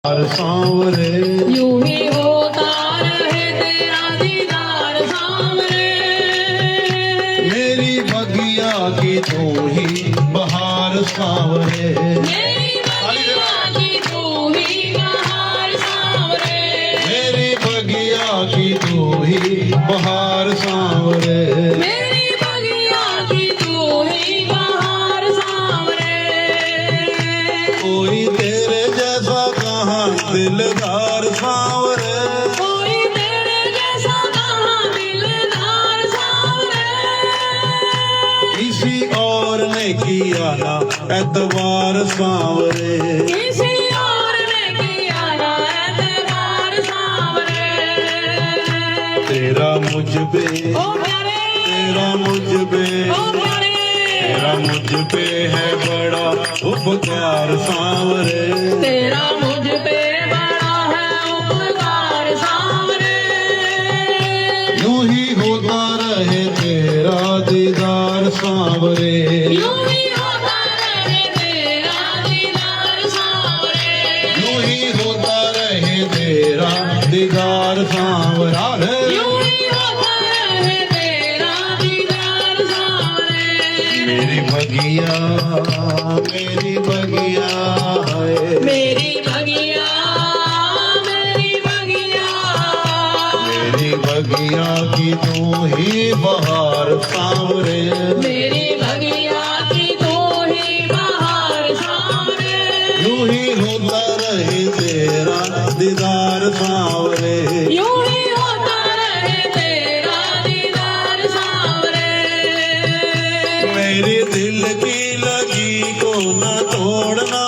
सांवरे यूं ही होता रहे तेरा दीदार सांवरे। मेरी बगिया की तू ही बहार सांवरे, मेरी बगिया की तू ही बहार सांवरे। मेरी बगिया की तू ही बहार सांवरे, मेरी बगिया की तू ही बहार सांवरे। कोई तेरे जैसा कहाँ दिलदार सांवरे, कोई तेरे जैसा कहाँ दिलदार सांवरे। किसी और ने किया ना एतबार सांवरे, किसी और ने किया ना एतबार सांवरे। तेरा मुझ पे ओ प्यारे, तेरा मुझ पे ओ प्यारे, तेरा मुझ पे है बड़ा उपकार सांवरे, तेरा मुझ पे बड़ा है उपकार सांवरे। यूं ही होता रहे तेरा दीदार सांवरे, यूं ही होता रहे तेरा दीदार सांवरे। यूं ही होता रहे तेरा दीदार सांवरा रे। यूं ही होता रहे तेरा दीदार सांवरे। मेरी बगिया है, मेरी बगिया, मेरी बगिया, मेरी बगिया की तू ही बहार सांवरे, मेरी बगिया की तू ही बहार सांवरे। यूं ही होता रहे तेरा दीदार सांवरे, यूं ही होता रहे तेरा दीदार सांवरे। मेरे दिल की लगी को न तोड़ना,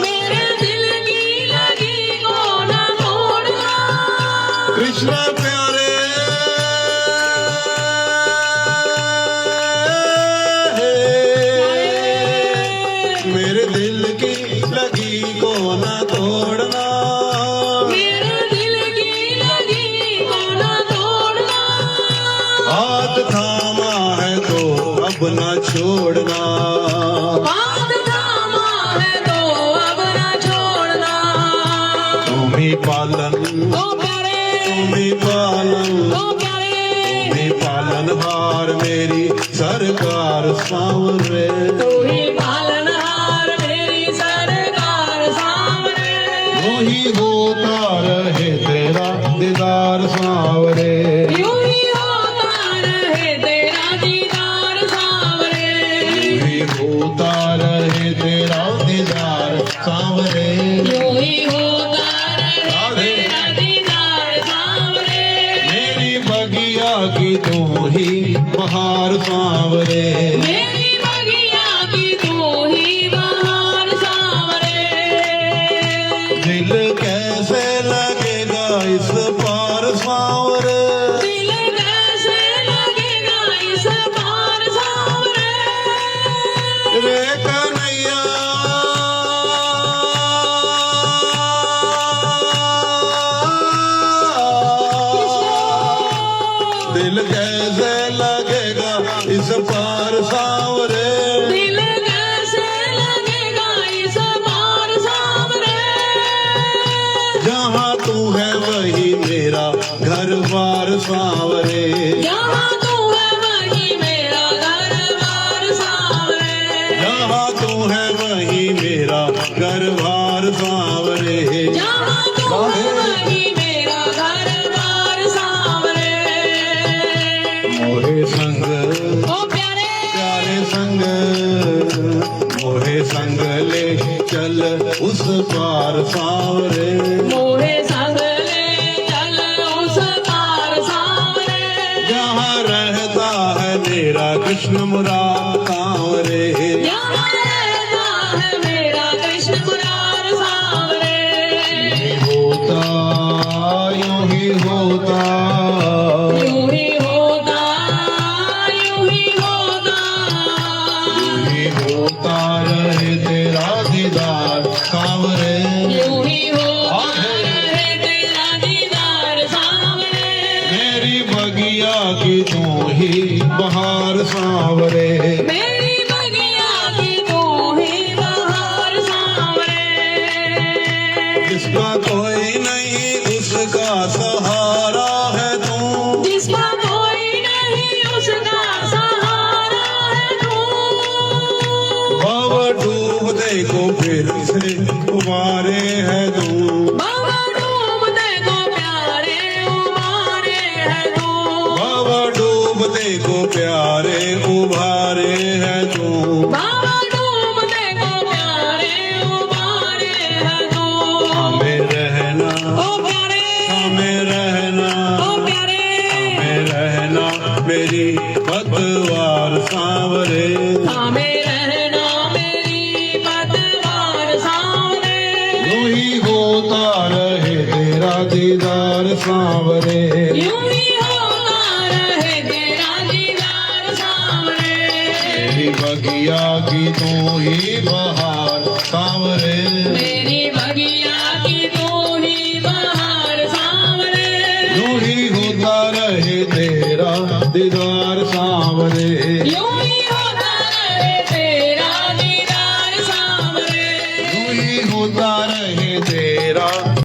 मेरे दिल की लगी को न तोड़ना। कृष्ण प्यारे मेरे दिल की लगी को न तोड़ना, मेरे दिल की लगी को न तोड़ना। हाथ थामा है तो अब न छोड़ना, हाथ थामा है तो अब न छोड़ना। तुम ही पालन ओ प्यारे, तुम ही पालन ओ प्यारे, तुम ही पालनहार मेरी सरकार सांवरे, तू ही पालनहार मेरी सरकार सांवरे। यूं ही होता रहे तेरा दीदार सांवरे, यूं ही होता रहे तेरा दीदार सांवरे। यूं ही होता रहे तेरा दीदार सांवरे, यूं ही होता रहे तेरा दीदार सांवरे। मेरी बगिया की तू ही बहार सांवरे, मेरी बगिया की तू ही बहार सांवरे। दिल कैसे लगेगा इस पार सांवरे, दिल कैसे लगेगा इस पार सांवरे। रे कन्हैया दिल कैसे लगेगा इस पार सांवरे, दिल कैसे लगेगा इस पार सांवरे। जहाँ तू है वही मेरा घर बार सांवरे, जहाँ तू है वही मेरा घर बार सांवरे। जहाँ तू है वही मेरा घर बार सांवरे, जहाँ तू है वही मेरा घर बार सांवरे। मोहे संग ओ प्यारे, प्यारे संग मोहे संग ले चल उस पार सांवरे, मोहे संग ले चल उस पार सांवरे। जहाँ रहता है मेरा कृष्ण मुरार सांवरे, यहाँ रहता है मेरा कृष्ण मुरार सांवरे। होता यूं ही होता यूं ही होता, यूं ही होता, यूं ही होता रहे तेरा दीदार सांवरे, यूं ही होता जिसका कोई नहीं उसका सहारा है तू जिसका कोई नहीं उसका सहारा है तू भव डूबते को फिर से उबारे है तू बाबा डूबते को प्यारे उबारे है तू भव डूबते को प्यारे उभारे है तू बाबा डूबते को प्यारे उबारे है तू हमें रहना ओ प्यारे हमें रहना ओ प्यारे हमें रहना मेरी पतवार सांवरे हमें रहना मेरी पतवार सामने यूं ही होता रहे तेरा दीदार सांवरे यूं ही होता रहे तेरा दीदार सामने मेरी बगिया की तू ही बहार सांवरे मेरी बगिया की तू ही बहार सामने यूं ही होता रहे तेरा दीदार सांवरे यूं